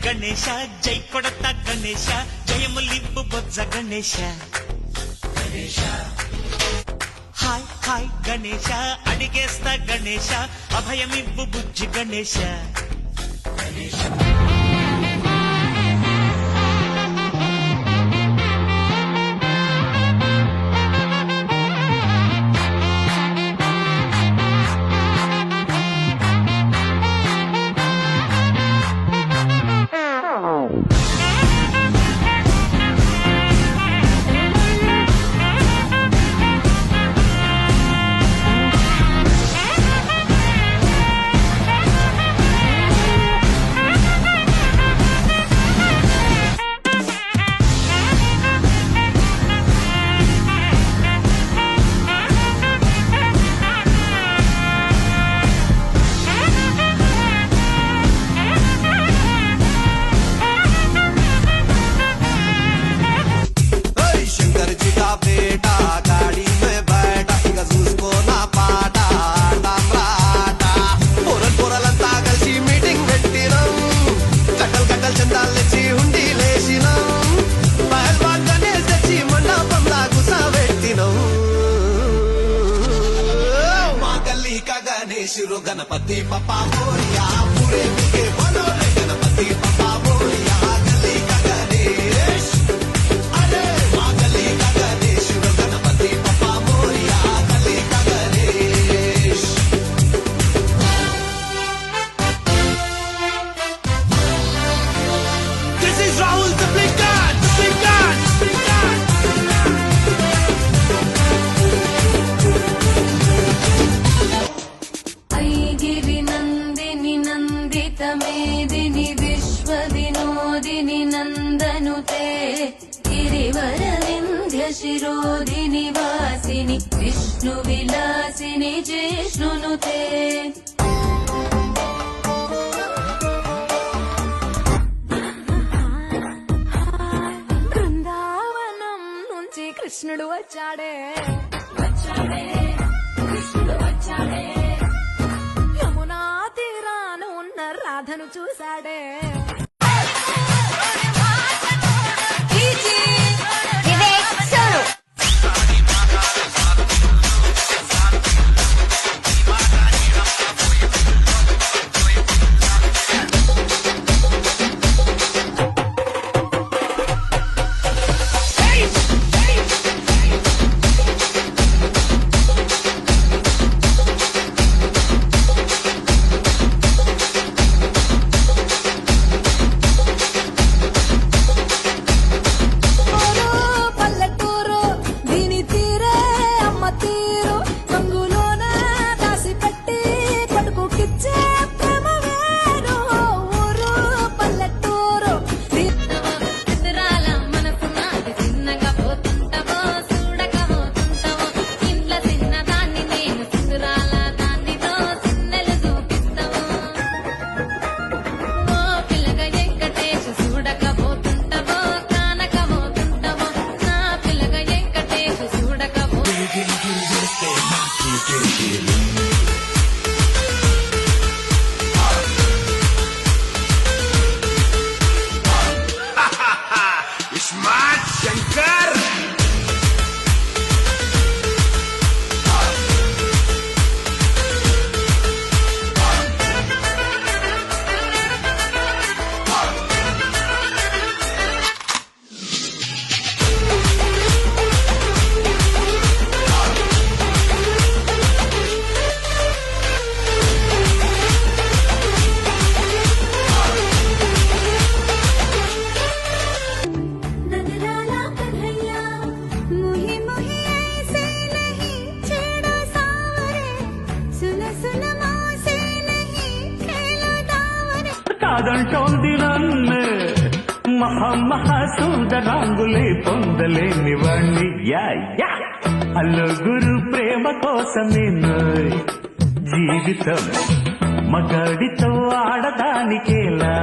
గణేశ జై కొడత గణేశ జయములింపు బొజ్జ Ganesha hi hi Ganesha అడిగేస్తా Ganesha అభయమివ్వు బుజ్జి గణేశ शिरो गणपति पप्पा मोरिया पूरे के बोलो रे गणपति पप्पा मोरिया गली का गणेश अरे माँ गली का गणेश शिरो गणपति पप्पा मोरिया गली का Ganesh This is Rahul the Big God, the Big God, the Big God. मेदिनि विश्वविनोदिनि नन्दनुते गिरिवरविन्ध्य शिरोदिनि वासिनि विष्णुविलासिनि जिष्णुनुते Brindavanam నుంచి కృష్ణుడు వచ్చాడే వచ్చాడే కృష్ణుడు వచ్చాడే రాధను చూశాడే కాదంటోంది నన్ను మహా సుందరాంగులే పొందలేని వాణ్ణి యా యా అల్లుగురు ప్రేమ కోసమే జీవితం మగాడితో ఆడదానికేలా